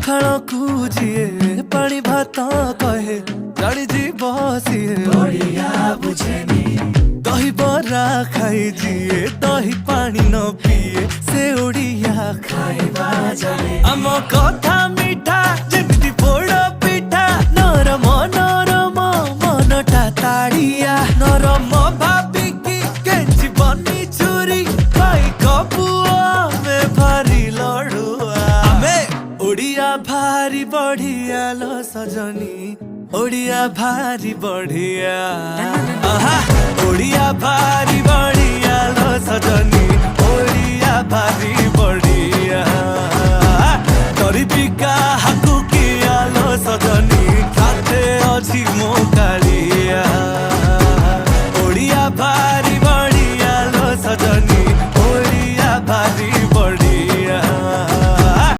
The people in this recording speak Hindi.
पखाल को जीए पानी भात कहे जानी जी बसिए ओडिया बुझेनी दही बरा खाई जीए दही पानी न पिए से ओडिया खाइबा जाने आम कथा मिठा जेमिति पोड़ पिठा नरम नरम मनटा ताड़िया नरम भाबिकी केंची बनी चुरी भाई कपुआ में भारी लड़ुआ आमे ओडिया भारी बढ़िया लो सजनी ओडिया भारी बढ़िया आहा ओडिया भारी बढ़िया लो सजनी ओडिया भारी बढ़िया तोरी भी